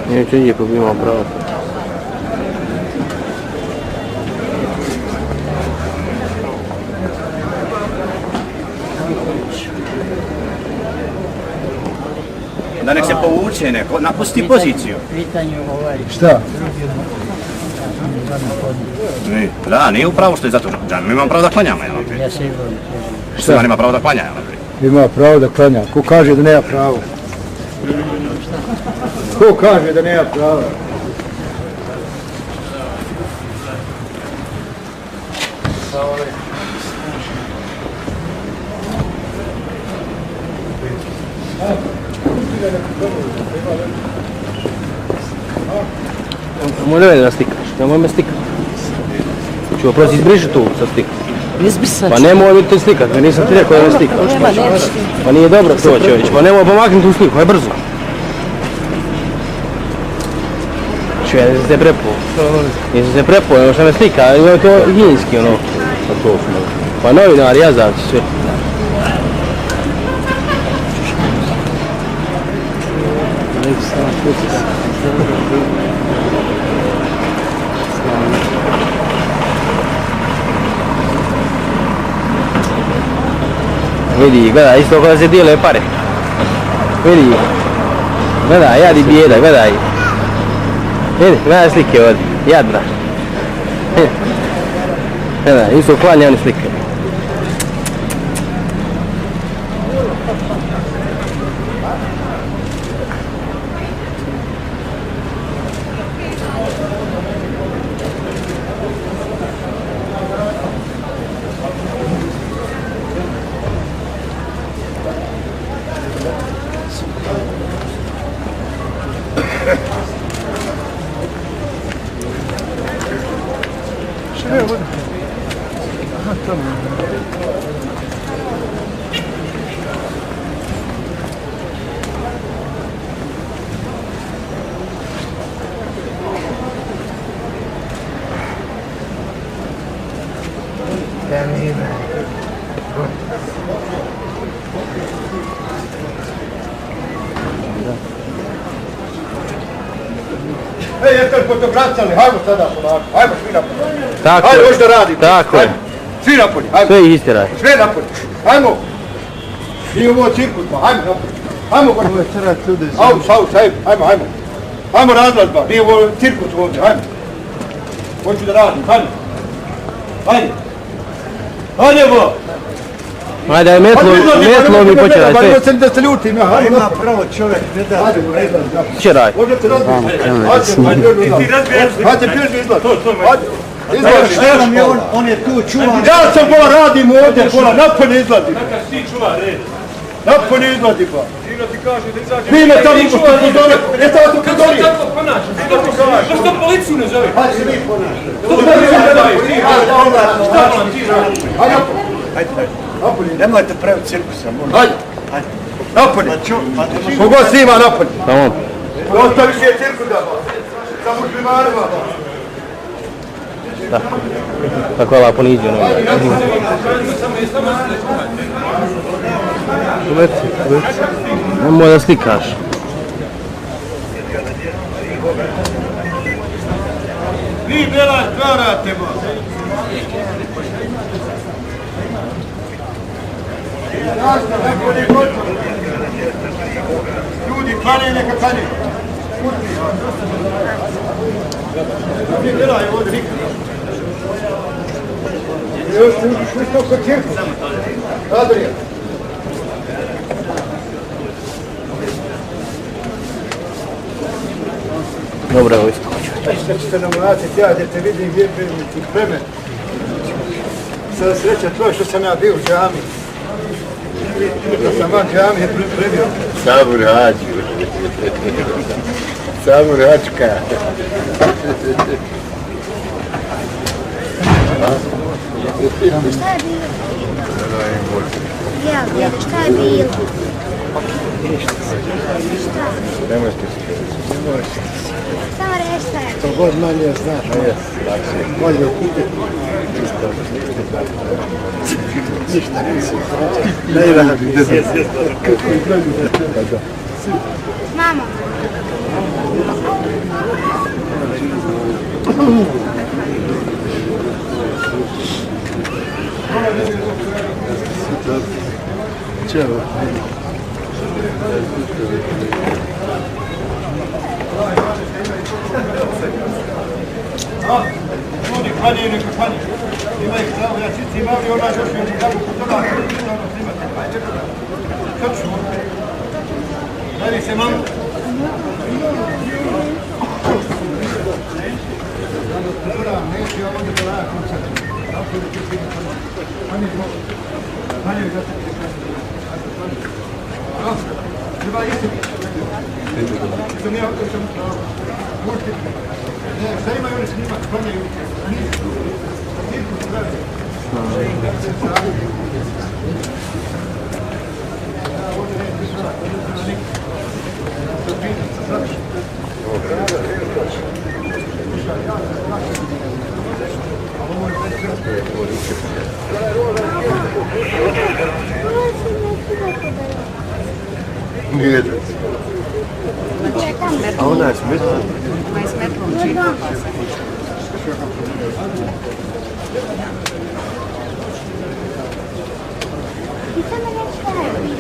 Neće lijepo bi imao pravo. Da nek se povuče neko, napusti poziciju. Šta? Da, nije upravo što je zato, da mi imamo pravo da klanjamo. Ja sigurno. Šta? Nema pravo da klanja. Ima pravo da klanja. Ko kaže da nema pravo? Ko kaže da nema prava? Nemoj da stikaš, nemoj me stikati. Ću oprosti izbriši tu sa stika. Pa nemoj mi te stikati, nisam ti rekao da me stikaš. Pa nije dobro to čovječ, pa nemoj pomakni tu sliku, aj brzo. Ja nisam se prepo, nego što me stika, ima to higijenski ono. Pa novinar, jazavci, sve. Vidi, gledaj, isto kada se dijele pare. Vidi, gledaj, jadi bijeda, gledaj. Vidi, gledaj slike ovdje, jadna. Gledaj, isto klanja oni slike. Ej, jeste li fotografcali? Hajmo sada polako, hajmo svi napolje. Tako hajmo je, još da radimo. tako je. Svi napolje, hajmo. Sve ih istiraj. Sve napolje, hajmo. Nije ovo cirkus, pa hajmo napolje. Hajmo gore. Ovo je tjerat ljudi. Hajmo. Hajmo razlazba, nije ovo cirkus ovdje, hajmo. Hoću da radim, hajmo. Hajde. Hajde bo. Ajde, metlo mi počeraj sve. Hajde, da se ljutim, ja. Ima pravo čovjek, ne da. Hajde, Počeraj. možete razbiti. Hajde, bježi izlaz. Hajde. On je tu čuvan. Ja sam pola radim ovdje, pola napolje izlazi. Neka si čuva, red. Napolje izlazi pa. Dino ti kaže da izađe. Vi me tamo upozore. Jeste vas upozori? Kako tako ponašaš? Zašto policiju ne zove? Hajde se vi ponašajte. Hajde. Hajde. Napolje. Nemojte praviti cirkusa. Hajde. Napolje. Kogod snima napolje. Tamo. Ostavi se je cirkusa. Sa muslimanima. Tako. Tako je lapo niđe. Uveci. Nemoj da slikaš. Vi bela stvarate, Jasno, najbolje gotovo. Ljudi, klanjaju, neka klanjaju. Pusti. Ne gledaj ovdje nikada. Još ti uđeš u isto kod cirku. Adrijan. Dobro, ovo isto. Što ćete nam vratiti, ja gdje te vidim vjerujući pleme. Sada sreća to što sam ja bio u džami. Da sam van džami je premio. Sabur hađu. Sabur hačka. Šta je bilo? Ja, šta je bilo? Ne možete se. Samo reći šta je. To god manje znaš. Bolje kupiti. Ništa nisi. Ne radi. Mama. Čelo. Ljudi, klanjaju, neka klanjaju. Ima ih pravo, ja čici imam i ona još mi kako kutora, ono snimate. Točno. Daj se mamu. Dobra, neću ja ovdje do raja kuća. Tako da ću ti klanjaju za te. Treba jesti. Sam ja ovdje sam pravo. Možete. Ne, šta imaju oni snimak, klanjaju. Cirku su gledali. Ovdje ne, ti sada, ovdje sada nikad. To pitam, sad ću. Nije da. A ona je smetla. I samo reći šta je bilo.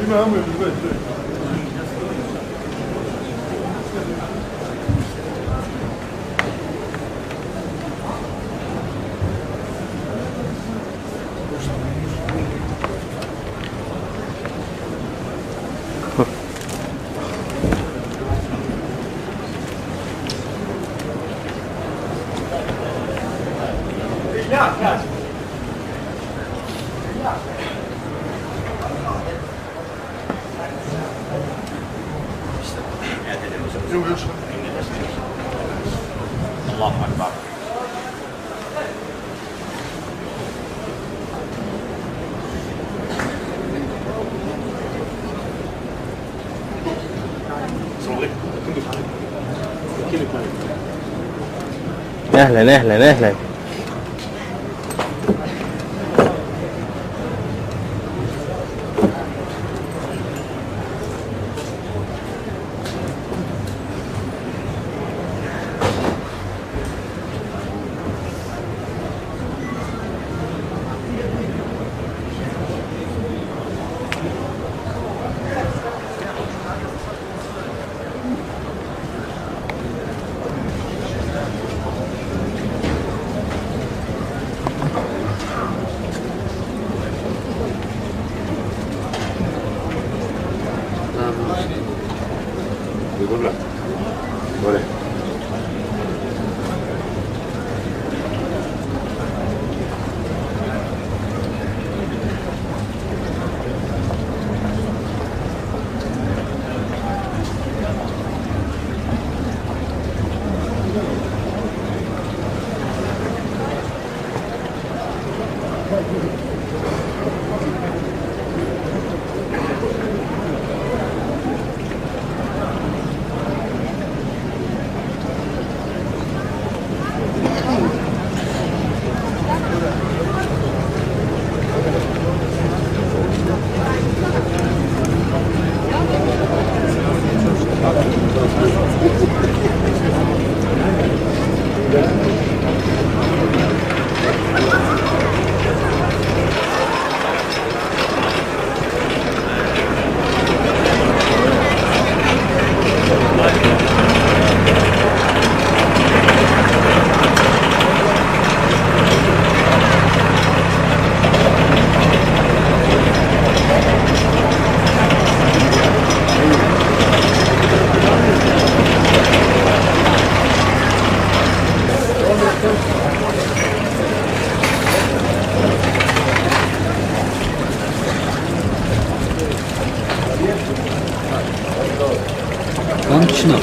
Imamo je sve. Allahu Akbar. اهلا اهلا اهلا. Gore. Odlično.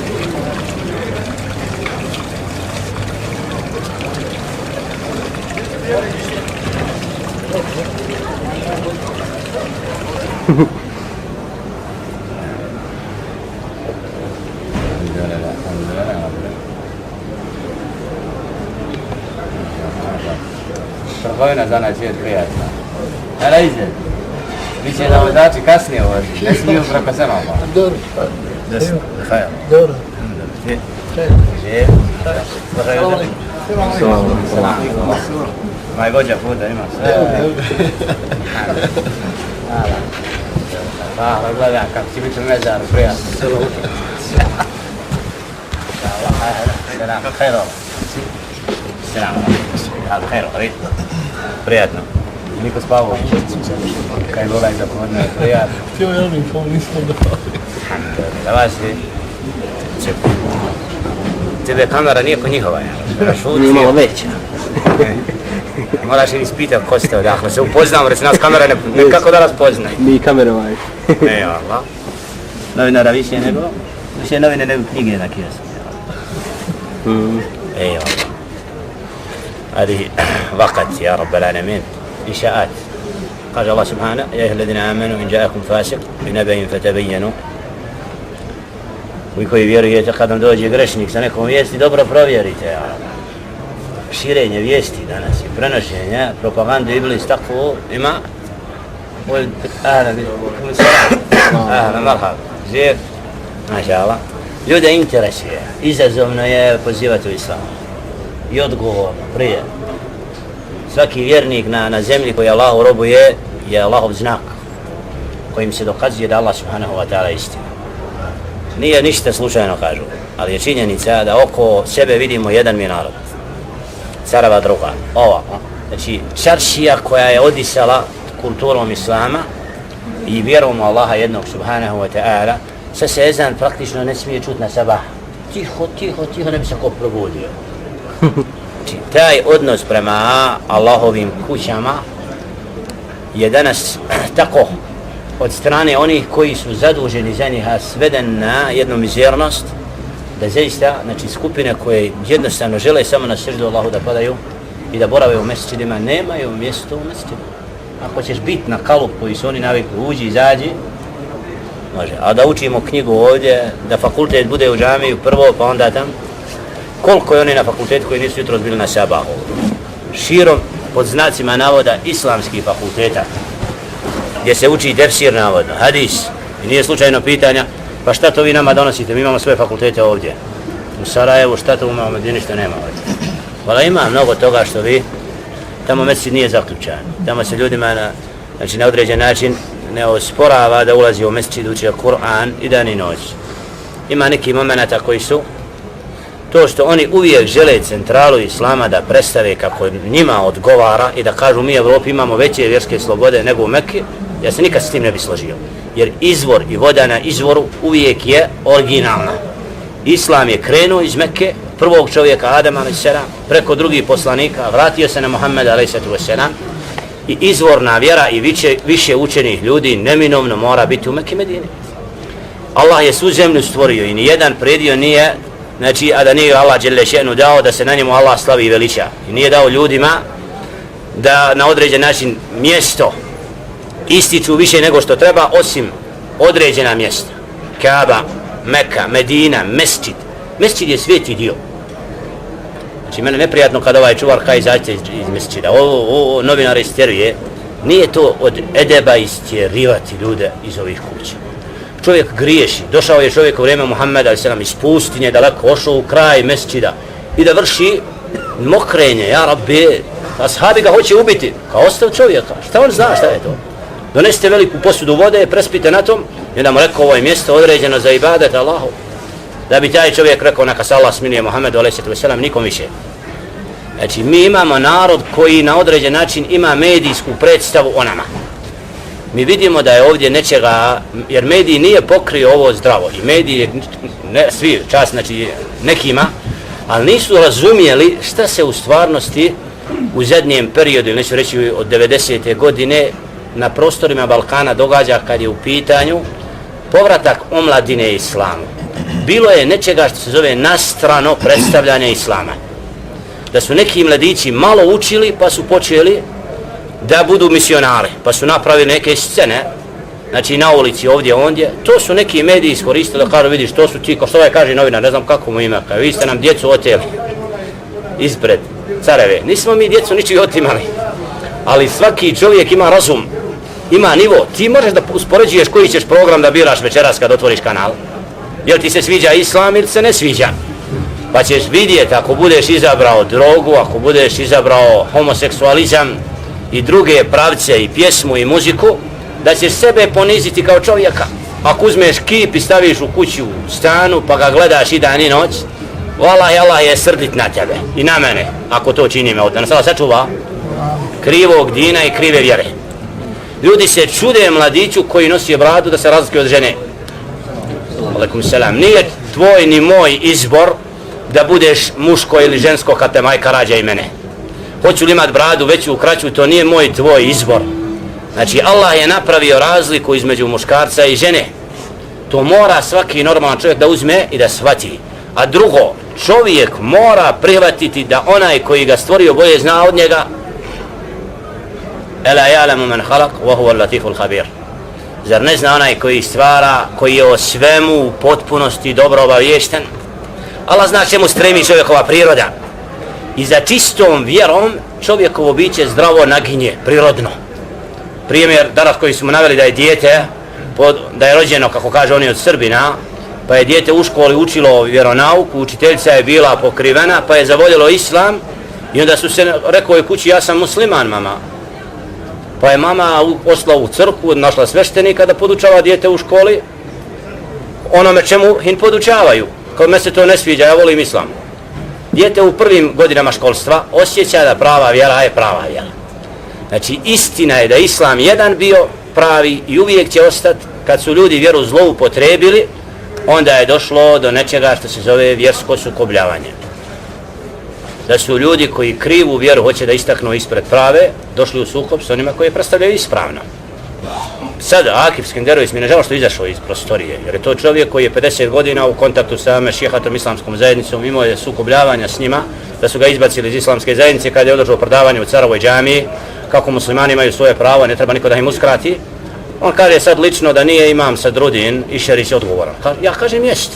Trgovina za nas je prijatna. Ela izde. Vi će da vozači kasnije vozi, ne smiju preko semafa. Dobro. Hajde. Dobro. Maj vođa puta ima sve. Hvala, gledam kako će biti u mezaru, prijatno. Selam, hajro. Selam, hajro, prijatno. Niko spavao, kaj volaj za podne, prijatno. Htio je onim pol nismo dali. Da vas je... Tebe kamera nije ko njihova, ja. Nije malo veća. Moraš ili ispitati ko ste odakle, se upoznamo, reci nas kamera ne kako da nas poznaju. Mi kamerovaju. Ne, Allah. Novinara više novine nego knjige na kiosku. اي والله هذه وقت يا رب العالمين إنشاءات قال الله سبحانه يا أيها الذين آمنوا إن جاءكم فاسق بنبأ فتبينوا vi koji vjerujete kad vam dođe grešnik sa nekom vijesti, dobro provjerite. Širenje vijesti danas i prenošenje, propagandu iblis takvu ima. Ahlan, marhaba, žir, maša Allah. Ljude interesuje, izazovno je pozivati u islamu. I odgovorno, prije. Svaki vjernik na zemlji koji Allahu robuje je Allahov znak kojim se dokazuje da Allah subhanahu wa ta'ala istina. Nije ništa slučajno kažu, ali je činjenica da oko sebe vidimo jedan mi narod. Carava druga, ova. Znači, čaršija koja je odisala kulturom islama i vjerom Allaha jednog subhanahu wa ta'ala, sad se ezan praktično ne smije čuti na sabah. Tiho, ne bi se ko probudio. Znači, taj odnos prema Allahovim kućama je danas tako od strane onih koji su zaduženi za njih sveden na jednu mizernost, da zaista, znači skupine koje jednostavno žele samo na srđu Allahu da padaju i da borave u mesečidima, nemaju mjesto u mesečidima. Ako ćeš biti na kalup koji su oni navikli, uđi, izađi, može. A da učimo knjigu ovdje, da fakultet bude u džamiju prvo, pa onda tam, koliko je oni na fakultetu koji nisu jutros bili na sabahu. Širom, pod znacima navoda, islamskih fakulteta, gdje se uči tefsir navodno, hadis, i nije slučajno pitanja, pa šta to vi nama donosite, mi imamo svoje fakultete ovdje. U Sarajevu, šta to imamo, Medini, što nema ovdje. Hvala, ima mnogo toga što vi, tamo mesečid nije zaključan, tamo se ljudima na određen način ne osporava da ulazi u mesečid, uči Kur'an i dan i noć. Ima neki momenata koji su to što oni uvijek žele centralu islama da predstave kako njima odgovara i da kažu mi u Evropi imamo veće vjerske slobode nego u Mekke, ja se nikad s tim ne bi složio. Jer izvor i voda na izvoru uvijek je originalna. Islam je krenuo iz Mekke, prvog čovjeka Adama a.s. preko drugih poslanika, vratio se na Muhammeda a.s. i izvorna vjera i više učenih ljudi neminovno mora biti u Mekke i Medini. Allah je svu zemlju stvorio i nijedan predio nije, znači, a da nije Allah dželle še'nu dao da se na njemu Allah slavi i veliča. I nije dao ljudima da na određen način mjesto ističu više nego što treba, osim određena mjesta. Kaaba, Meka, Medina, mesčid. Mesčid je sveti dio. Znači, mene neprijatno kad ovaj čuvar kaj izađe iz mesčida. Ovo novinare istjeruje. Nije to od edeba istjerivati ljude iz ovih kuća. Čovjek griješi, došao je čovjek u vrijeme Muhammeda a.s. iz pustinje, daleko ošao u kraj mesčida i da vrši mokrenje, ja rabbi, ashabi ga hoće ubiti, kao ostav čovjeka, šta on zna šta je to? Donesite veliku posudu vode, prespite na tom i da mu rekao ovo je mjesto određeno za ibadet Allahu, da bi taj čovjek rekao neka se Allah smiluje Muhammedu a.s. nikom više. Znači mi imamo narod koji na određen način ima medijsku predstavu o nama. Mi vidimo da je ovdje nečega, jer mediji nije pokrio ovo zdravo i mediji, ne, svi čas, znači nekima, ali nisu razumijeli šta se u stvarnosti u zadnjem periodu, ili neću reći od 90. godine, na prostorima Balkana događa kad je u pitanju povratak omladine islamu. Bilo je nečega što se zove nastrano predstavljanje islama. Da su neki mladići malo učili pa su počeli da budu misionari, pa su napravili neke scene, znači na ulici ovdje ondje. To su neki mediji iskoristili da kažu, vidiš, to su ti, kao što ovaj kaže novinar, ne znam kako mu ima, vi ste nam djecu oteli ispred careve. Nismo mi djecu ničiji otimali, ali svaki čovjek ima razum, ima nivo. Ti možeš da uspoređuješ koji ćeš program da biraš večeras kad otvoriš kanal. Jel ti se sviđa islam ili se ne sviđa? Pa ćeš vidjeti, ako budeš izabrao drogu, ako budeš izabrao homoseksualizam i druge pravce i pjesmu i muziku, da ćeš sebe poniziti kao čovjeka. Ako uzmeš kip i staviš u kuću u stanu pa ga gledaš i dan i noć, Allah je srdit na tebe i na mene ako to činim ovdje. Nas Allah sačuva krivog dina i krive vjere. Ljudi se čude mladiću koji nosi bradu da se razlikuje od žene. Alaikum selam. Nije tvoj ni moj izbor da budeš muško ili žensko kad te majka rađa i mene. Hoću li imat bradu veću, kraću, to nije moj tvoj izbor. Znači Allah je napravio razliku između muškarca i žene. To mora svaki normalan čovjek da uzme i da shvati. A drugo, čovjek mora prihvatiti da onaj koji ga stvorio bolje zna od njega. Ela ja'lamu man khalaq wa huwa al-latiful khabir. Zar ne zna onaj koji stvara, koji je o svemu u potpunosti dobro obaviješten? Allah zna čemu stremi čovjekova priroda. I za čistom vjerom čovjekovo biće zdravo naginje, prirodno. Primjer, danas koji smo naveli da je dijete, da je rođeno, kako kaže oni, od Srbina, pa je dijete u školi učilo vjeronauku, učiteljica je bila pokrivena, pa je zavoljelo islam i onda su se rekao je kući, ja sam musliman, mama. Pa je mama poslala u crkvu, našla sveštenika da podučava dijete u školi onome čemu im podučavaju. Kao me se to ne sviđa, ja volim islam. Dijete u prvim godinama školstva osjeća da prava vjera je prava vjera. Znači istina je da islam jedan bio pravi i uvijek će ostati. Kad su ljudi vjeru zloupotrebili, onda je došlo do nečega što se zove vjersko sukobljavanje. Da su ljudi koji krivu vjeru hoće da istaknu ispred prave, došli u sukob s onima koji predstavljaju ispravno. Sad Akif Skenderović mi ne žao što izašao iz prostorije, jer je to čovjek koji je 50 godina u kontaktu sa Mešijehatom islamskom zajednicom, imao je sukobljavanja s njima, da su ga izbacili iz islamske zajednice kada je održao predavanje u Carovoj džamiji, kako muslimani imaju svoje pravo, ne treba niko da im uskrati. On kaže sad lično da nije imam Sadrudin Išerić odgovoran. Ja kažem jest.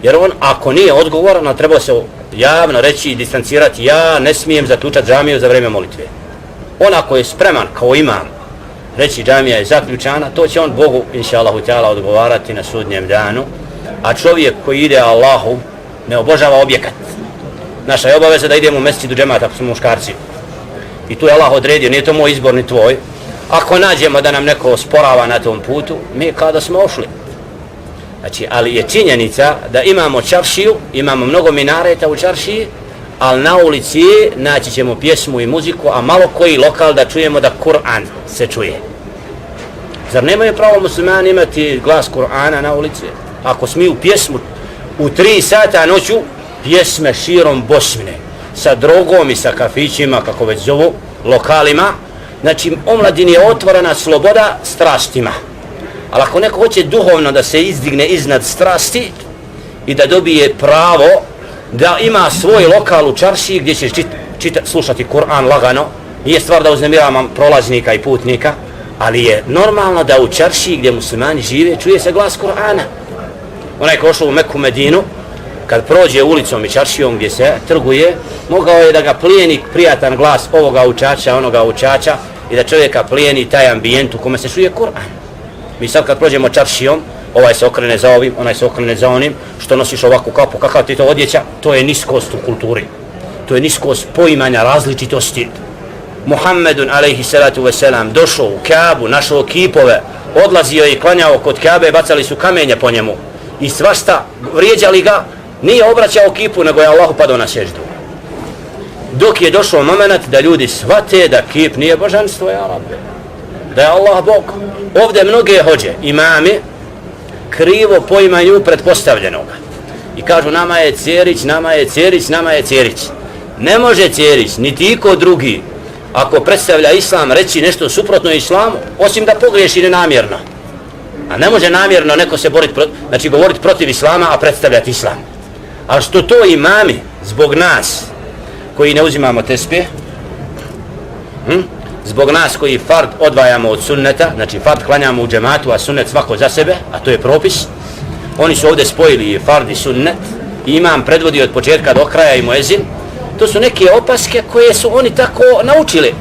Jer on ako nije odgovoran, treba se javno reći i distancirati, ja ne smijem zaključati džamiju za vrijeme molitve. On ako je spreman kao imam reći džamija je zaključana, to će on Bogu inša Allahu ta'ala odgovarati na sudnjem danu. A čovjek koji ide Allahu ne obožava objekat. Naša je obaveza da idemo u mesčidu džemata ako smo muškarci. I tu je Allah odredio, nije to moj izbor ni tvoj. Ako nađemo da nam neko osporava na tom putu, mi kada smo ošli. Znači, ali je činjenica da imamo čaršiju, imamo mnogo minareta u čaršiji, ali na ulici naći ćemo pjesmu i muziku, a malo koji lokal da čujemo da Kur'an se čuje. Zar nemaju pravo muslimani imati glas Kur'ana na ulici? Ako smiju pjesmu u 3 sata noću, pjesme širom Bosne, sa drogom i sa kafićima, kako već zovu, lokalima, znači omladini je otvorena sloboda strastima. Ali ako neko hoće duhovno da se izdigne iznad strasti i da dobije pravo da ima svoj lokal u čaršiji gdje će slušati Kur'an lagano, nije stvar da uznemiravamo prolaznika i putnika, ali je normalno da u čaršiji gdje muslimani žive čuje se glas Kur'ana. Onaj ko šao u Meku Medinu, kad prođe ulicom i čaršijom gdje se trguje, mogao je da ga plijeni prijatan glas ovoga učača, onoga učača i da čovjeka plijeni taj ambijent u kome se čuje Kur'an. Mi sad kad prođemo čaršijom, ovaj se okrene za ovim, onaj se okrene za onim, što nosiš ovakvu kapu, kakav ti to odjeća, to je niskost u kulturi. To je niskost poimanja različitosti. Muhammedun alejhi salatu vesselam došao u Kaabu, našao kipove, odlazio i klanjao kod Kaabe, bacali su kamenje po njemu i svašta, vrijeđali ga, nije obraćao kipu, nego je Allahu padao na seždu. Dok je došao moment da ljudi shvate da kip nije božanstvo, ja Rabbi, da je Allah Bog. Ovdje mnoge hođe, imami, krivo poimaju pretpostavljenoga. I kažu nama je Cjerić, nama je Cjerić, nama je Cjerić. Ne može Cjerić, niti iko drugi, ako predstavlja islam, reći nešto suprotno islamu, osim da pogriješi nenamjerno. A ne može namjerno neko se boriti, znači govoriti protiv islama, a predstavljati islam. Ali što to imami, zbog nas, koji ne uzimamo tespih, zbog nas koji fard odvajamo od sunneta, znači fard klanjamo u džematu, a sunnet svako za sebe, a to je propis, oni su ovdje spojili i fard i sunnet, i imam predvodi od početka do kraja i muezin. To su neke opaske koje su oni tako naučili.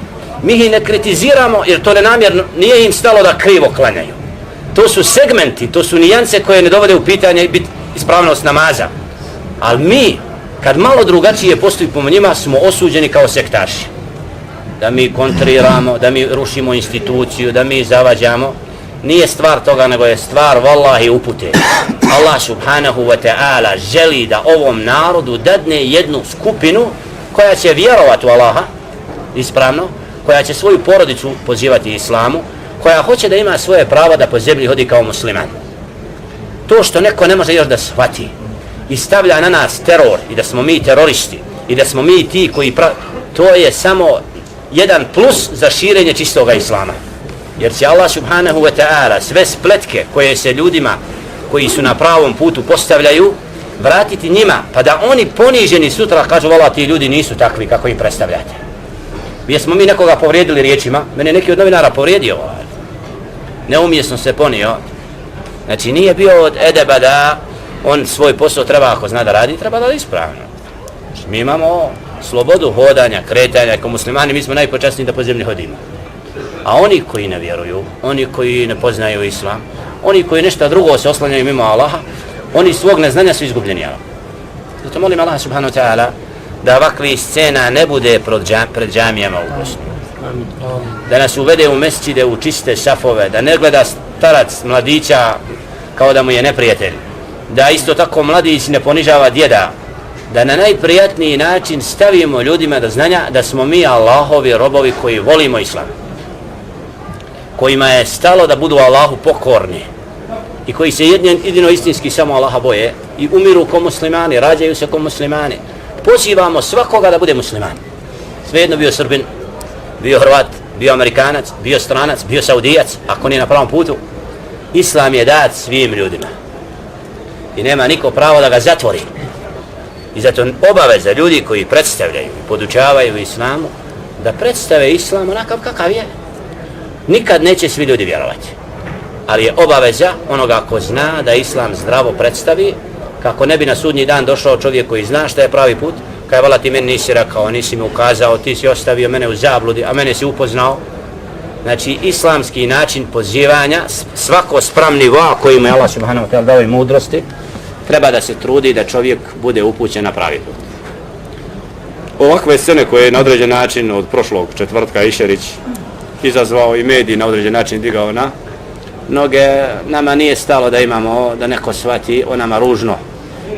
Mi ih ne kritiziramo jer to nenamjerno, nije im stalo da krivo klanjaju. To su segmenti, to su nijance koje ne dovode u pitanje ispravnost namaza. Ali mi, kad malo drugačije postupimo njima, smo osuđeni kao sektaši. Da mi kontriramo, da mi rušimo instituciju, da mi zavađamo. Nije stvar toga, nego je stvar vallahi upute. Allah subhanahu wa ta'ala želi da ovom narodu dadne jednu skupinu koja će vjerovati u Allaha, ispravno, koja će svoju porodicu pozivati islamu, koja hoće da ima svoje pravo da po zemlji hodi kao musliman. To što neko ne može još da shvati i stavlja na nas teror i da smo mi teroristi i da smo mi ti koji to je samo jedan plus za širenje čistoga islama. Jer će Allah subhanahu wa ta'ala sve spletke koje se ljudima koji su na pravom putu postavljaju vratiti njima, pa da oni poniženi sutra kažu vala ti ljudi nisu takvi kako im predstavljate. Jesmo mi nekoga povrijedili riječima, mene neki od novinara povrijedio, neumjesno se ponio. Znači nije bio od edeba da on svoj posao treba, ako zna da radi, treba da ispravno. Znači, mi imamo slobodu hodanja, kretanja, kao muslimani mi smo najpočasniji da po zemlji hodimo. A oni koji ne vjeruju, oni koji ne poznaju islam, oni koji nešto drugo se oslanjaju mimo Allaha, oni svog neznanja su izgubljeni. Zato molim Allah subhanahu wa ta'ala da ovakvi scena ne bude pred džamijama u Bosni. Da nas uvede u mesčide, u čiste šafove, da ne gleda starac mladića kao da mu je neprijatelj. Da isto tako mladić ne ponižava djeda. Da na najprijatniji način stavimo ljudima do znanja da smo mi Allahovi robovi koji volimo islam. Kojima je stalo da budu Allahu pokorni i koji se jedino istinski samo Allaha boje i umiru ko muslimani, rađaju se ko muslimani. Pozivamo svakoga da bude musliman. Svejedno bio Srbin, bio Hrvat, bio Amerikanac, bio stranac, bio Saudijac, ako nije na pravom putu. Islam je dat svim ljudima i nema niko pravo da ga zatvori. I zato obaveza ljudi koji predstavljaju i podučavaju islamu da predstave islam onakav kakav je. Nikad neće svi ljudi vjerovati, ali je obaveza onoga ko zna da islam zdravo predstavi, kako ne bi na sudnji dan došao čovjek koji zna šta je pravi put, kaj vala ti meni nisi rekao, nisi mi ukazao, ti si ostavio mene u zabludi, a mene si upoznao. Znači islamski način pozivanja, svako spram nivoa koji mu je Allah subhanahu wa ta'ala dao i mudrosti, treba da se trudi da čovjek bude upućen na pravi put. Ovakve scene koje je na određen način od prošlog četvrtka Išerić izazvao i mediji na određen način digao na mnoge, nama nije stalo da imamo, da neko shvati o nama ružno.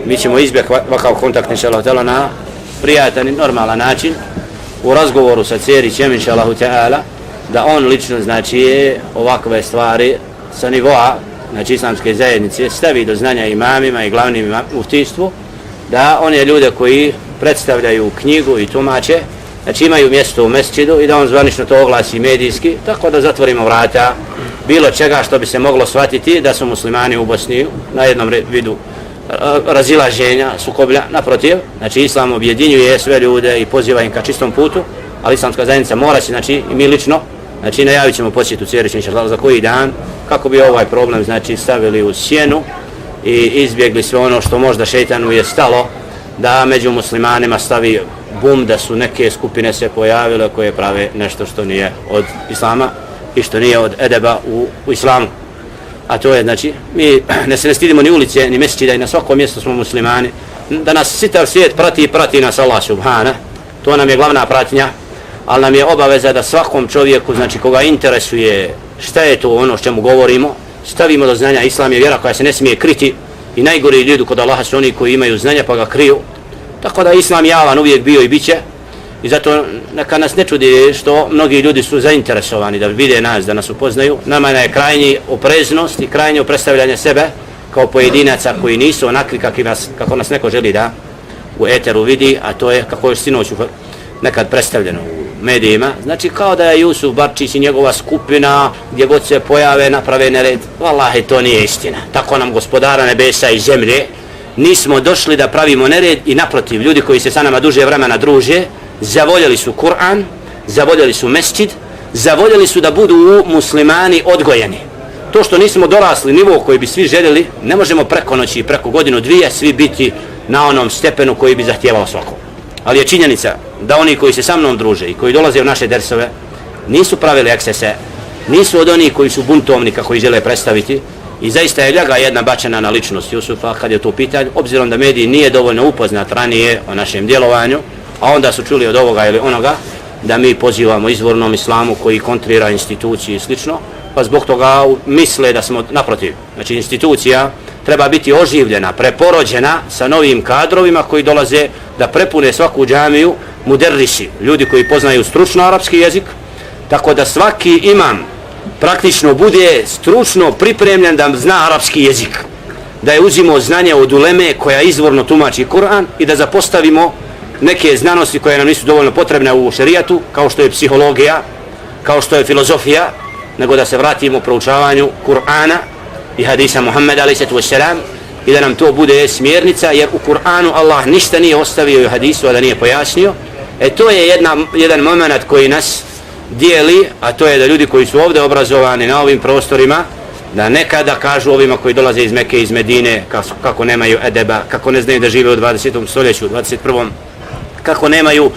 Mi ćemo izbjeg ovakav kontakt inšallahu ta'ala na prijatan i normalan način u razgovoru sa Cerićem inšallahu ta'ala, da on lično znači ovakve stvari sa nivoa znači islamske zajednice stavi do znanja imamima i glavnim muftijstvu, da one ljude koji predstavljaju knjigu i tumače, znači imaju mjesto u mesčidu i da on zvanično to oglasi medijski, tako da zatvorimo vrata bilo čega što bi se moglo shvatiti da su muslimani u Bosni na jednom vidu razilaženja, sukoblja. Naprotiv, znači islam objedinjuje sve ljude i poziva im ka čistom putu, ali islamska zajednica mora se, znači i mi lično, znači najavit ćemo posjetu Cerića inšallah za koji dan, kako bi ovaj problem znači stavili u sjenu i izbjegli sve ono što možda šejtanu je stalo da među muslimanima stavi bum, da su neke skupine se pojavile koje prave nešto što nije od islama i što nije od edeba u islamu. A to je, znači, mi ne se ne stidimo ni ulice, ni mesčida i na svakom mjestu smo muslimani. Da nas sitav svijet prati nas Allah subhana, to nam je glavna pratnja, ali nam je obaveza da svakom čovjeku, znači koga interesuje šta je to ono što čemu govorimo, stavimo do znanja. Islam je vjera koja se ne smije kriti i najgori ljudi kod Allaha su oni koji imaju znanja pa ga kriju. Tako da Islam javan uvijek bio i bit će. I zato neka nas ne čudi što mnogi ljudi su zainteresovani da vide nas, da nas upoznaju. Nama je krajnji opreznost i krajnje predstavljanje sebe kao pojedinaca koji nisu onakvi kako nas neko želi da u eteru vidi, a to je kako je sinoć nekad predstavljeno u medijima, znači kao da je Jusuf Barčić i njegova skupina gdje god se pojave naprave nered. Wallahi, to nije istina. Tako nam gospodara nebesa i zemlje nismo došli da pravimo nered i naprotiv, ljudi koji se sa nama duže vremena druže, zavoljeli su Kur'an, zavoljeli su mesdžid, zavoljeli su da budu muslimani odgojeni. To što nismo dorasli nivo koji bi svi željeli, ne možemo preko noći, preko godinu dvije svi biti na onom stepenu koji bi zahtijevao svako. Ali je činjenica da oni koji se sa mnom druže i koji dolaze u naše dersove nisu pravili ekscese, nisu od onih koji su buntovnika koji žele predstaviti i zaista je ljaga jedna bačena na ličnost Jusufa kad je to pitanje, obzirom da mediji nije dovoljno upoznat ranije o našem djelovanju, a onda su čuli od ovoga ili onoga da mi pozivamo izvornom islamu koji kontrira instituciji i slično, pa zbog toga misle da smo naprotiv. Znači institucija treba biti oživljena, preporođena sa novim kadrovima koji dolaze da prepune svaku džamiju muderrisi, ljudi koji poznaju stručno arapski jezik, tako da svaki imam praktično bude stručno pripremljen da zna arapski jezik, da je uzimo znanje od uleme koja izvorno tumači Kur'an i da zapostavimo neke znanosti koje nam nisu dovoljno potrebne u šerijatu, kao što je psihologija, kao što je filozofija, nego da se vratimo proučavanju Kur'ana i hadisa Muhammeda a.s. i da nam to bude smjernica, jer u Kur'anu Allah ništa nije ostavio i u hadisu, a da nije pojasnio. To je jedan moment koji nas dijeli, a to je da ljudi koji su ovdje obrazovani na ovim prostorima, da nekada kažu ovima koji dolaze iz Mekke, iz Medine, kako nemaju edeba, kako ne znaju da žive u 20. stoljeću, 21. kako nemaju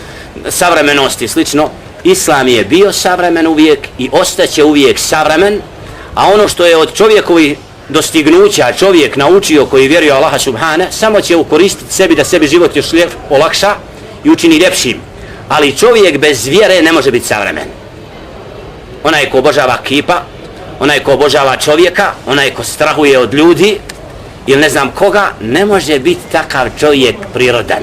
savremenosti, slično. Islam je bio savremen uvijek i ostaće uvijek savremen, a ono što je od čovjekovih dostignuća čovjek naučio koji vjeruje Allaha subhane, samo će ukoristiti sebi da sebi život još olakša i učini ljepšim. Ali čovjek bez vjere ne može biti savremen. Onaj ko obožava kipa, onaj ko obožava čovjeka, onaj ko strahuje od ljudi ili ne znam koga, ne može biti takav čovjek prirodan.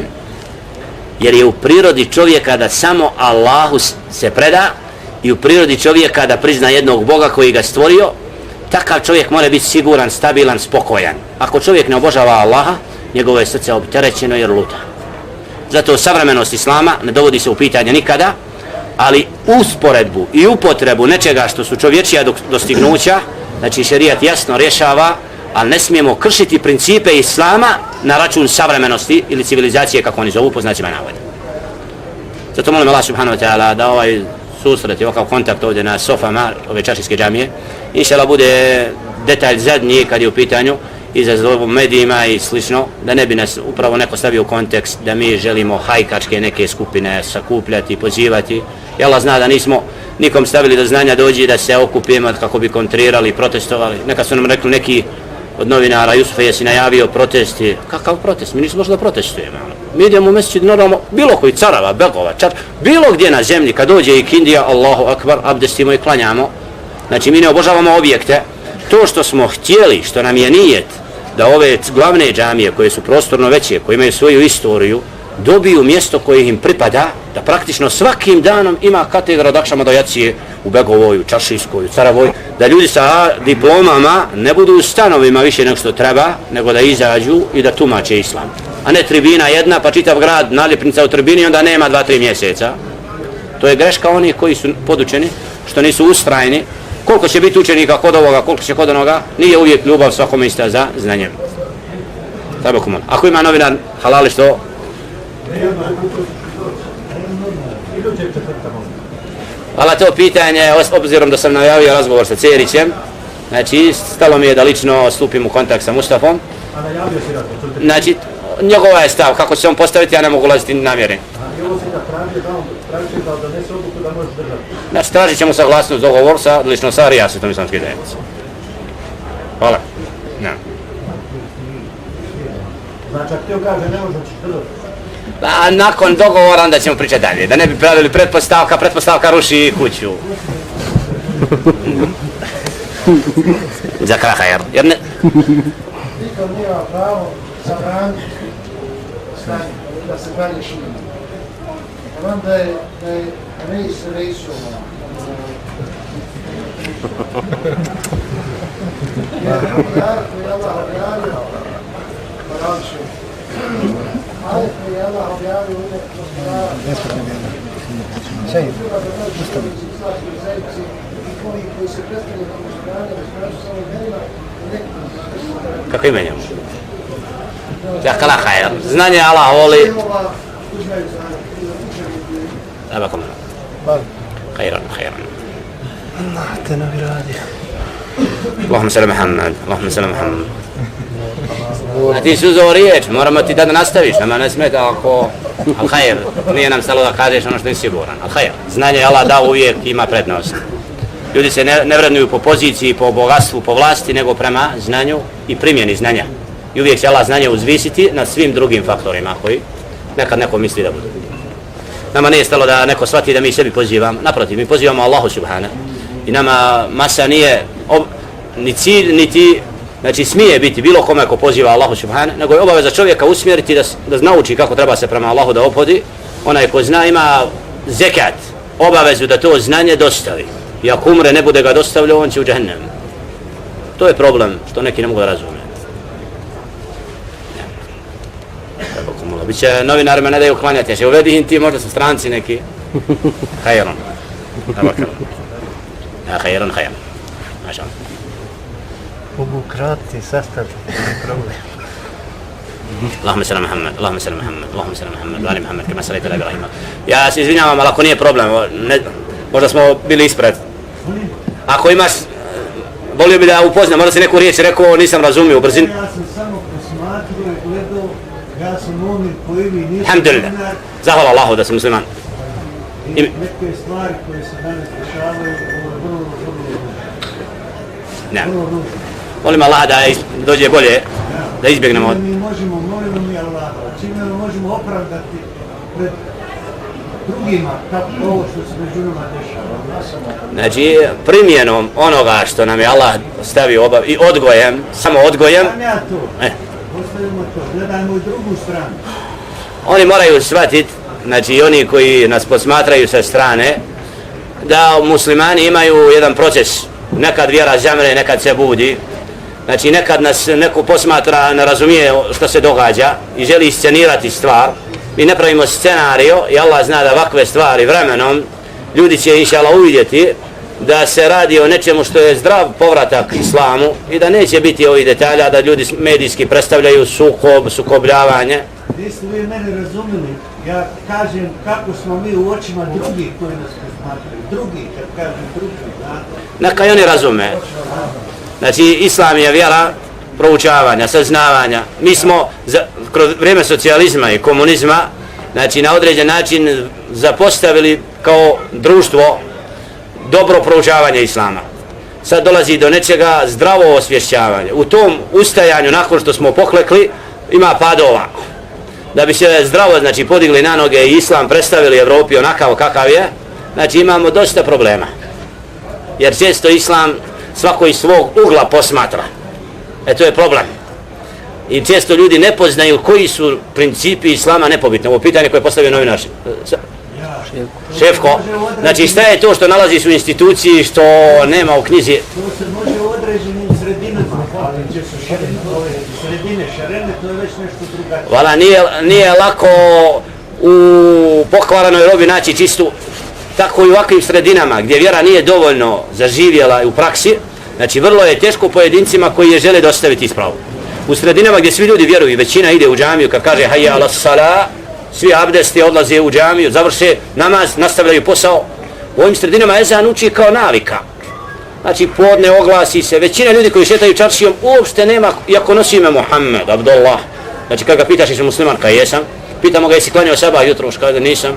Jer je u prirodi čovjeka da samo Allahu se preda i u prirodi čovjeka da prizna jednog Boga koji ga stvorio. Takav čovjek mora biti siguran, stabilan, spokojan. Ako čovjek ne obožava Allaha, njegovo je srce opterećeno jer luta. Zato savremenost Islama ne dovodi se u pitanje nikada, ali usporedbu i upotrebu nečega što su čovječija dostignuća, znači šerijat jasno rješava, ali ne smijemo kršiti principe Islama na račun savremenosti ili civilizacije, kako oni zovu, po znacima navoda. Zato molim Allah subhanahu wa ta'ala da ovaj susret i ovakav kontakt ovdje na sofama ove čaršijske džamije, inšallah bude detalj zadnji kad je u pitanju izazovom medijima i slično, da ne bi nas upravo neko stavio u kontekst da mi želimo hajkačke neke skupine sakupljati, pozivati. I Allah zna da nismo nikom stavili do znanja dođi da se okupimo kako bi kontrirali, protestovali. Neka su nam rekli neki od novinara, Jusufe, jesi najavio protesti. Kakav protest? Mi nismo došli da protestujemo. Mi idemo u mesdžid normalno, bilo koji carava, begova, bilo gdje na zemlji, kad dođe i kindija, Allahu akbar, abdestimo i klanjamo. Znači mi ne obožavamo objekte. To što smo htjeli, što nam je nijet, da ove glavne džamije koje su prostorno veće, koje imaju svoju istoriju, dobiju mjesto koje im pripada, da praktično svakim danom ima katedra od akšama do jacije u Begovoj, u Čaršijskoj, u Caravoj, da ljudi sa diplomama ne budu u stanovima više nego što treba, nego da izađu i da tumače islam. A ne tribina jedna, pa čitav grad, naljepnica u tribini, onda nema 2-3 mjeseca. To je greška onih koji su podučeni, što nisu ustrajni. Koliko će biti učenika kod ovoga, koliko će kod onoga, nije uvijek ljubav svakome ista za znanjem. Ako ima novinar halali što? Hvala, to pitanje, obzirom da sam najavio razgovor sa Cerićem, znači stalo mi je da lično stupim u kontakt sa Mustafom. A najavio si razgovor? Znači, njegova je stav, kako će se on postaviti, ja ne mogu ulaziti namjeren. I ovo si da traži da donese odluku da možeš držati? Znači, tražit ćemo saglasnost dogovor sa lično sa Rijasetom islamske zajednice. Hvala. Ja. Znači, ako ti on kaže ne možeš držati? A nakon dogovora onda ćemo pričati dalje, da ne bi pravili pretpostavka ruši kuću. Za krahajer, jer ne... Niko nema pravo zabraniti stanje, da se dalje širi. Znam da je rejsu ajet koji je Allah objavio u nekog gospodara Koji se predstavljaju kao muslimani, među svojim imenima, Kako ime njemu? Jakala hajer. Znanje Allah voli. Abakum. Khairan, khairan. te nagradi. Allahumma salli Muhammad, Allahumma salli Muhammad. A ti su uzeo riječ, moramo ti da nastaviš, nama ne smeta ako al-khair, nije nam stalo da kažeš ono što nisi siguran. Al-khair, znanje Allah dao uvijek ima prednost. Ljudi se ne vrednuju po poziciji, po bogatstvu, po vlasti, nego prema znanju i primjeni znanja. I uvijek će Allah znanje uzvisiti nad svim drugim faktorima koji nekad neko misli da budu. Nama nije stalo da neko shvati da mi sebi pozivamo, naprotiv, mi pozivamo Allahu subhanahu. I nama masa nije ni cilj, niti znači smije biti bilo kome ko poziva Allahu subhanahu, nego je obaveza čovjeka usmjeriti da nauči kako treba se prema Allahu da ophodi. Onaj ko zna ima zekat, obavezu da to znanje dostavi. I ako umre ne bude ga dostavljao, on će u džehennem. To je problem što neki ne mogu da razume. Biće novinarima ne daju klanjati, še uvedi im ti, možda su stranci neki. Khairan. Khairan, khairan. Maša Allah. Mogu kratiti sastaviti problem. Allahumma salli Muhammad, Allahumma salli Muhammad, Allahumma salli Muhammad, wa ali Muhammad, kama sallaita ala Ibrahim. Ja se izvinjavam, ali ako nije problem, možda smo bili ispred. Ako imaš, volio bi da upoznam, možda si neku riječ rekao, nisam razumio u brzini. Ja sam samo posmatrao i gledao, ja sam momir koji vi nisam... Alhamdulillah, zahvala Allahu da sam musliman. I neke stvari koje se danas dešavaju, vrlo ružno. Molim Allah da dođe bolje, da izbjegnemo. Mi možemo, molimo mi Allah, čime možemo opravdati pred drugima kako ovo što se među nama dešava. Znači, primjenom onoga što nam je Allah stavio obav i odgojem, samo odgojem. Sam ja to, ostavimo to, gledajmo i drugu stranu. Oni moraju shvatiti, znači oni koji nas posmatraju sa strane, da muslimani imaju jedan proces. Nekad vjera zamre, nekad se budi. Znači nekad nas neko posmatra, ne razumije što se događa i želi iscenirati stvar. Mi ne pravimo scenario i Allah zna da ovakve stvari vremenom ljudi će inšallah uvidjeti da se radi o nečemu što je zdrav povratak islamu i da neće biti ovih detalja da ljudi medijski predstavljaju sukobljavanje. Niste vi mene razumili, ja kažem kako smo mi u očima drugih koji nas posmatraju. Drugi, kad kažem drugi, znate. Neka i oni razume. Znači, islam je vjera proučavanja, saznavanja. Mi smo kroz vrijeme socijalizma i komunizma, znači na određen način zapostavili kao društvo dobro proučavanje islama. Sad dolazi do nečega zdravo osvješćavanje. U tom ustajanju, nakon što smo poklekli, ima padova. Da bi se zdravo, znači, podigli na noge i islam predstavili Evropi onakav kakav je, znači imamo dosta problema. Jer često islam svako iz svog ugla posmatra. To je problem. I često ljudi ne poznaju koji su principi islama nepobitni. Ovo pitanje koje je postavio novinar Šefko. Znači šta je to što nalaziš u instituciji što nema u knjizi? To se može u određenim sredinama, ali gdje su sredine šarene, to je već nešto drugačije. Vala, nije lako u pokvaranoj robi naći čistu, tako i u ovakvim sredinama gdje vjera nije dovoljno zaživjela u praksi. Znači vrlo je teško pojedincima koji je žele dostaviti ispravu. U sredinama gdje svi ljudi vjeruju, većina ide u džamiju kad kaže hayya ala salah, svi abdesti odlaze u džamiju, završe namaz, nastavljaju posao. U ovim sredinama ezan uči kao navika. Znači podne oglasi se, većina ljudi koji šetaju čaršijom uopšte nema, iako nosi ime Muhammed, Abdullah. Znači kad ga pitaš jesi musliman, kaj jesam, pitamo ga jesi klanjao sabah jutro, kaže nisam.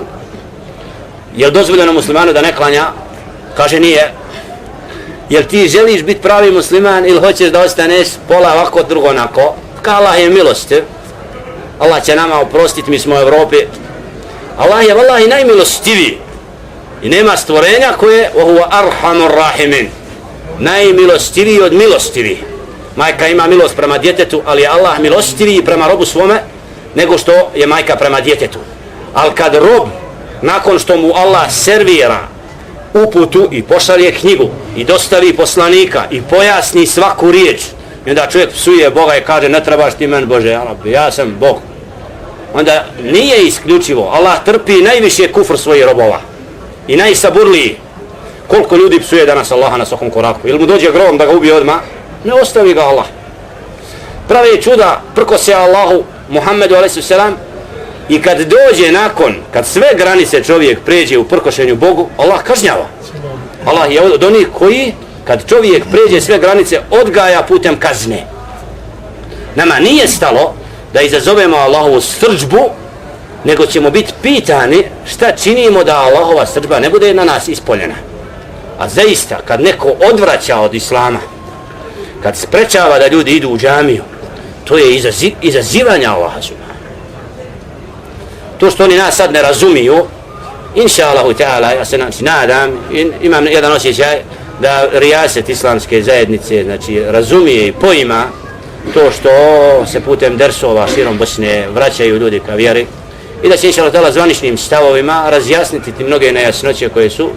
Je li dozvoljeno muslimanu da ne klanja? Kaže nije. Jel ti želiš biti pravi musliman ili hoćeš da ostaneš pola ovako, drugo onako? Ka Allah je milostiv. Allah će nama oprostiti, mi smo u Evropi. Allah je vallahi najmilostiviji. I nema stvorenja koje huwa arhamur rahimin. Najmilostiviji od milostivih. Majka ima milost prema djetetu, ali je Allah milostiviji prema robu svome nego što je majka prema djetetu. Ali kad rob, nakon što mu Allah servira uputu i pošalje knjigu i dostavi poslanika i pojasni svaku riječ, i onda čovjek psuje Boga i kaže ne trebaš ti meni Bože, ja sam Bog. Onda nije isključivo, Allah trpi najviše kufr svojih robova. i najsaburliji. Koliko ljudi psuje danas Allaha na svakom koraku. Ili mu dođe grom da ga ubije odmah, ne ostavi ga Allah. Pravi čuda, prkose Allahu, Muhammedu a.s. I kad dođe nakon, kad sve granice čovjek pređe u prkošenju Bogu, Allah kažnjava. Allah je od onih koji, kad čovjek pređe sve granice, odgaja putem kazne. Nama nije stalo da izazovemo Allahovu srdžbu, nego ćemo biti pitani šta činimo da Allahova srdžba ne bude na nas ispoljena. A zaista, kad neko odvraća od Islama, kad sprečava da ljudi idu u džamiju, to je izazivanje Allaha subhanahu. To što oni nas sad ne razumiju, inša Allahu ta'ala, ja se nadam, imam jedan osjećaj da rijaset islamske zajednice, znači, razumije i poima to što se putem dersova širom Bosne vraćaju ljudi ka vjeri i da će inša Allah ta'ala zvaničnim stavovima razjasniti ti mnoge nejasnoće koje su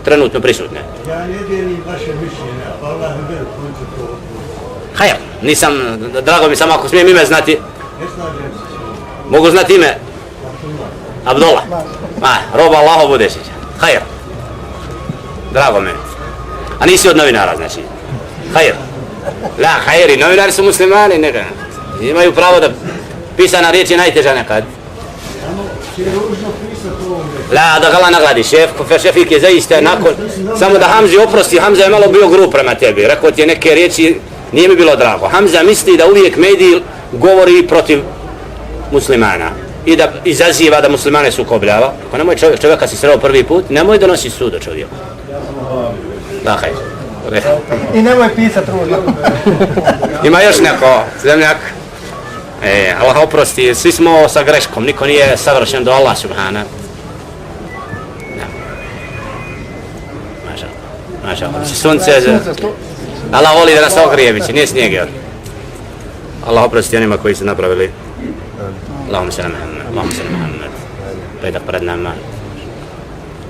trenutno prisutne. Ja ne dijelim vaše mišljenje, Allah je velik koncu to odgovor. Hajar, nisam, drago mi samo ako smijem ime znati. Ne slažem se. Mogu znati ime? Abdullah. Roba Allaho Budešića. Hajar. Drago mi. A nisi od novinara, znači. Hajar. La, hajeri, novinari su muslimani, neka. Imaju pravo da pisana riječ je najteža nekad. Samo će ružno pisati ovom reći. La, da ga Allah nagradi, šefik je zaista nakon, samo da Hamzi oprosti, Hamza je malo bio grub prema tebi, rekao ti je neke riječi, nije mi bilo drago. Hamza misli da uvijek mediji govori protiv muslimana i da izaziva da muslimane sukobljava. Ako nemoj čovjeka si sreo prvi put, nemoj donosi sud o čovjeku. Da, hajde. I nemoj pisat ružno. Ima još neko zemljak? Allah oprosti, svi smo sa greškom, niko nije savršen do Allah subhana. Maša Allah. Sunce, Allah voli da nas ogrije, biće, nije snijeg. Allah oprosti onima koji su napravili. Allahumma sallam Muhammad, Allahumma sallam Muhammad. Pedak pred nama.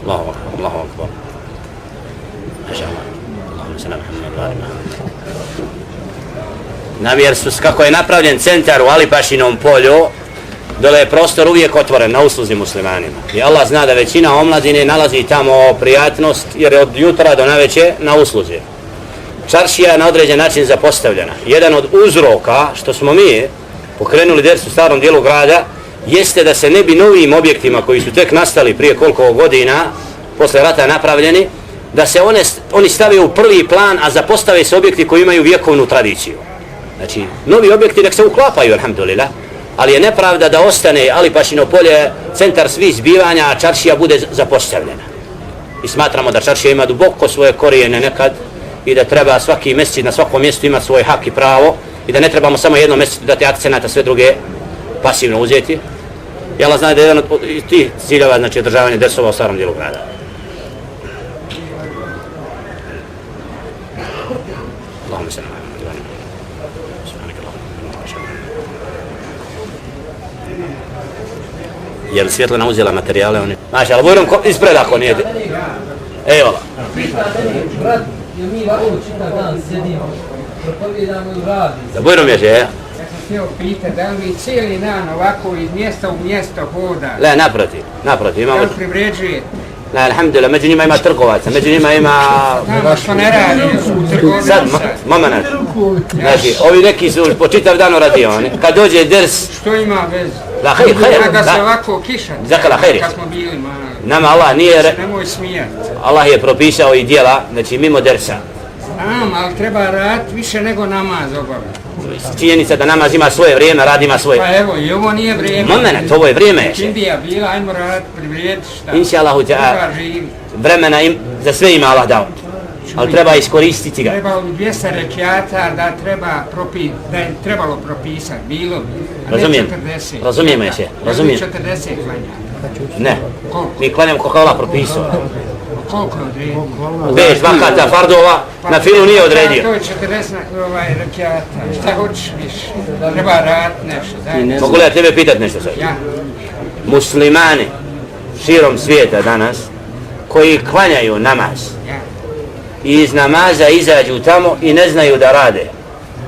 Allahu akbar. Maša Allah. Allahumma sallam Muhammad, namjer su, kako je napravljen centar u Alipašinom polju, dole je prostor uvijek otvoren na usluzi muslimanima. I Allah zna da većina omladine nalazi tamo prijatnost jer je od jutra do naveče na usluzi. Čaršija je na određen način zapostavljena. Jedan od uzroka što smo mi pokrenuli ders u starom dijelu grada jeste da se ne bi novim objektima koji su tek nastali prije koliko godina posle rata napravljeni, da se oni stave u prvi plan, a zapostave se objekti koji imaju vjekovnu tradiciju. Znači, novi objekti nek se uklapaju, alhamdulillah, ali je nepravda da ostane Alipašino polje centar svih zbivanja, a čaršija bude zapostavljena. I smatramo da čaršija ima duboko svoje korijene nekad i da treba svaki mesec na svakom mjestu ima svoj hak i pravo i da ne trebamo samo jedno mjesecu dati akcenata, sve druge pasivno uzeti. I Allah zna da je jedan od tih ciljeva, znači održavanje dersova u starom dijelu grada. Allahumma sallam. Je li Svjetlana uzela materijale? Maša, ali bujrom ispred ako nije. Evo. Brat, jer mi ovako čitav dan sedimo, propovijedamo i radimo. Da bujrom je, je? Ja sam htio pitati, da li vi cijeli dan ovako iz mjesta u mjesto hoda? Le, naprotiv. Imamo... Da li privređujete? Ne, alhamdulillah, među njima ima trgovaca, među njima ima... Tamo što ne radi, u trgovini sad. Moment. Znači, ovi neki su po čitav dan u radioni. Kad dođe ders... Što ima veze? La, hajr. Da se ovako kiša, Zakala, hajr. kad smo bili, nama Allah nije... Nemoj smijati. Allah je propisao i dijela, znači mimo dersa. Ali treba raditi više nego namaz obavljati. Činjenica da namaz ima svoje vrijeme, rad ima svoje... Pa evo, i ovo nije vrijeme. Moment, ovo je vrijeme. Indija bila, ajmo raditi, privrijeti šta. Inša Allahu ta'ala, vremena za sve ima Allah dao. Ali treba iskoristiti ga. Treba 200 rekiata da je trebalo propisati, bilo bi. Razumijemo je se. Razumijem. 40 klanja. Ne. Mi klanjamo kako Allah propisao. Koliko je odredio? 5 vakata fardova, na filu nije odredio. To je 40 rekiata. Šta hoćeš više? Treba raditi nešto. Mogu li ja tebe pitati nešto sad? Ja. Muslimani širom svijeta danas koji klanjaju namaz i iz namaza izađu tamo i ne znaju da rade.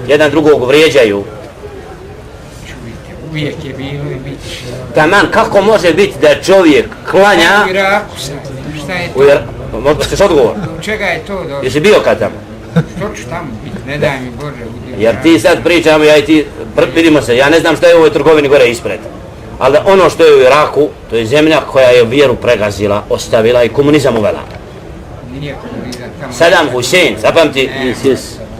Jedan drugog vrijeđaju. Čujte, uvijek je bilo i bit će. Taman, kako može biti da čovjek klanja... U Iraku sad. šta je to? Možda ćeš odgovor. Čega je to došlo? Jesi bio kad tamo? Što ću tamo biti? Ne daj mi Bože. Jer ti sad pričamo, ja i ti, vidimo se, ja ne znam šta je u ovoj trgovini gore ispred. Ali ono što je u Iraku, to je zemlja koja je vjeru pregazila, ostavila i komunizam uvela. Nije komunizam tamo. Saddam Hussein, zapamti,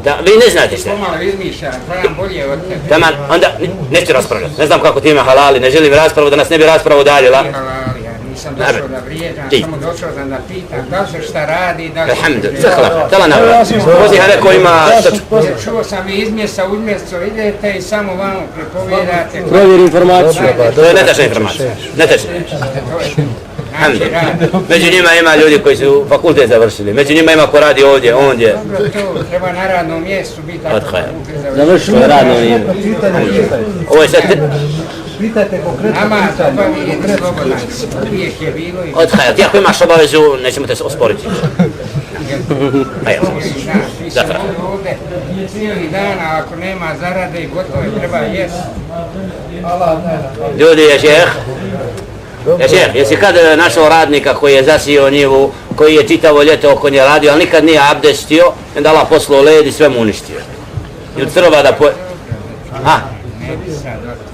da, vi ne znate šta. Pomalo izmišljam, gledam bolje od tebe. Taman, onda, neću raspravljati, ne znam kako ti ima halali, ne želim raspravu, da nas ne bi raspravu udaljila. Nisam došao da vrijeđam, samo došao sam da pitam da li se šta radi, da li se... Alhamdulillah, zahvala, tala navra. Poziha neko ima... Čuo sam i iz mjesta u mjesto, idete i samo vamo prepovjedate. Provjeri informaciju. To je netačna informacija, netačna. Među njima ima ljudi koji su fakultet završili, među njima ima ko radi ovdje, ondje. Dobro, to treba na radnom mjestu biti tako fakultet završili. Završilo je radno vrijeme. Ovo je sad... Pitajte konkretno. Nama obavijedi slobodan, uvijek je bilo i... Odhaja, ti ako imaš obavezu, nećemo te osporiti. Ti si ovdje cijeli dan, a ako nema zarade i gotovo je, treba jesti. Ljudi, je šeh? Je šeh, jesi kad našao radnika koji je zasio njivu, koji je čitavo ljeto oko nje radio, ali nikad nije abdestio, onda Allah poslao led i sve mu uništio. Ili treba da po... Ha?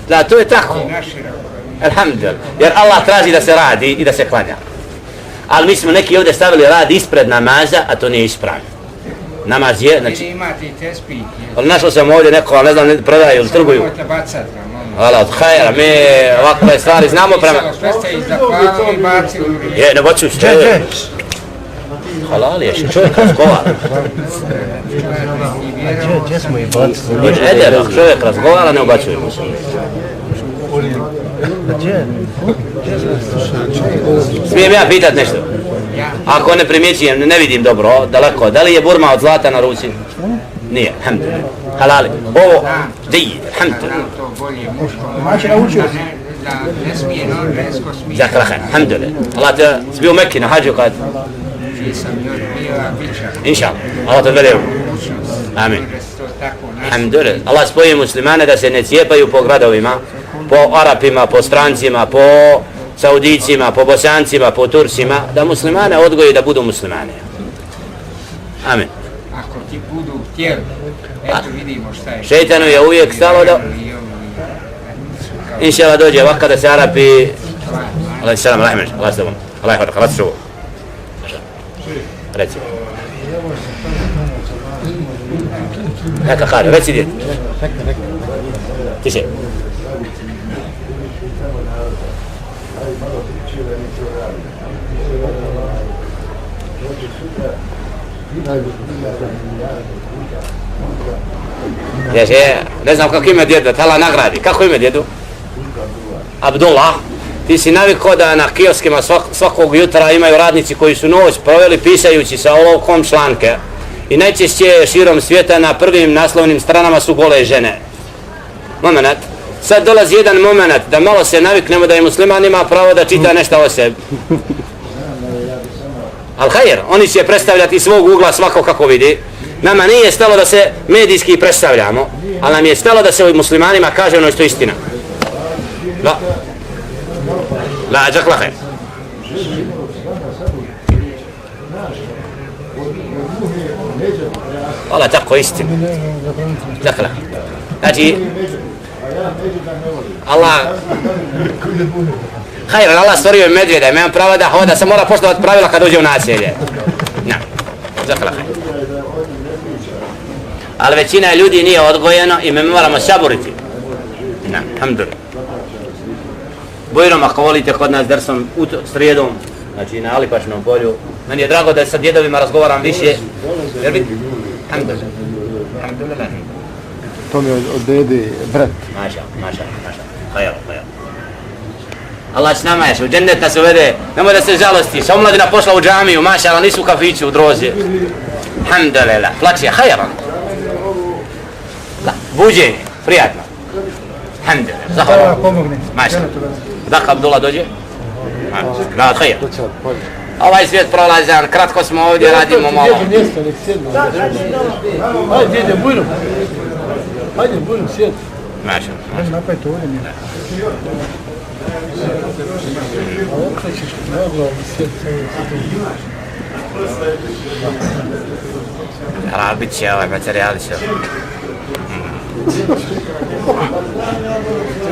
Da, to je tako. Alhamdulillah. Jer Allah traži da se radi i da se klanja. Ali mi smo neki ovdje stavili rad ispred namaza, a to nije ispravno. Namaz je, znači... Imate i tespih. Ali našao sam ovdje neko, ne znam, prodaju ili trguju. Nemojte bacat ga, molim. Hvala, od hajera, mi ovakve stvari znamo prema... Sve ste ih zapalili i bacili u riječ. Je, ne bacuj se. Halal je, čovjek razgovara. Gdje smo ih bacili? Eder, ako čovjek razgovara, ne ubacujemo se. Smijem ja pitat nešto? Ako ne primjećujem, ne vidim dobro, daleko, da li je burma od zlata na ruci? Nije, alhamdulillah. Halali. Ovo, diji, alhamdulillah. To bolje muško, da ne smije žensko smije. Zakrahan, alhamdulillah. Allah te zbio u Mekki na hađu kad? Nisam još bio, a bit će. Inša Allah, Allah te vede. Amin. Alhamdulillah. Allah spoji muslimane da se ne cijepaju po gradovima, po Arapima, po strancima, po Saudicima, po Bosancima, po Turcima, da muslimane odgoji da budu muslimane. Amin. Ako ti budu htjeli, eto vidimo šta je. Šeitanu je uvijek stalo da... Inša Allah dođe ovak kada se Arapi... Allah salam, Allah imenš, Allah salam, Allah ihvatak, Allah salam. Reci. Neka kaže, reci djeti. Tiše. Ne znam kako ime djedu, da Allah nagradi. Kako ime djedu? Abdullah. Ti si navikao da na kioskima svakog jutra imaju radnici koji su noć proveli pisajući sa olovkom članke. I najčešće širom svijeta na prvim naslovnim stranama su gole žene. Moment. Sad dolazi jedan moment da malo se naviknemo da je musliman ima pravo da čita nešto o sebi. Al hajr, oni će predstavljati svog ugla svako kako vidi. Nama nije stalo da se medijski predstavljamo, ali nam je stalo da se ovim muslimanima kaže ono što je istina. La. La, džakla hajr. Hvala, tako istina. Džakla. Znači, Allah... Hajr, Allah stvorio je medvjeda, imam pravo da hoda, sam mora poštovati pravila kad dođe u naselje. Na, zakala hajr. Ali većina ljudi nije odgojeno i mi moramo saboriti. Na, alhamdulillah. Bojrom, ako volite kod nas dersom srijedom, znači na Alipašnom polju, meni je drago da sa djedovima razgovaram više, jer vidite, alhamdulillah. Alhamdulillah. To mi je od dede, brat. Maša. Hajr. Allah s nama ješ, u džennet nas uvede, nemoj da se žalosti, sa omladina pošla u džamiju, maša, ali nisu u kafiću, u drozi. Alhamdulillah, plaće, hajran. Buđenje, prijatno. Alhamdulillah, zahvala. Maša. Dak Abdullah dođe? Da, hajr. Ovaj svijet prolazan, kratko smo ovdje, radimo malo. Hajde, djede, bujno. Hajde, bujno, sjedi. Maša. Napraviti ovdje nije. A okrećeš moglo sjeti Ali bit će ovaj materijali će.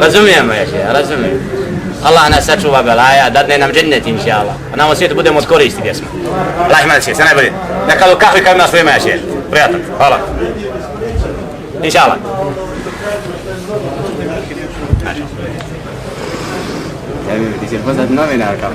Razumijemo još je, razumijem. Allah nas sačuva belaja, dadne nam džennet inša Allah. A nam u svijetu budemo od koristi gdje smo. Allah ima sve najbolje. Neka do kahvi kad nas vrema još je. Prijatno, hvala. Inša Allah. Ti si poznat novinarka.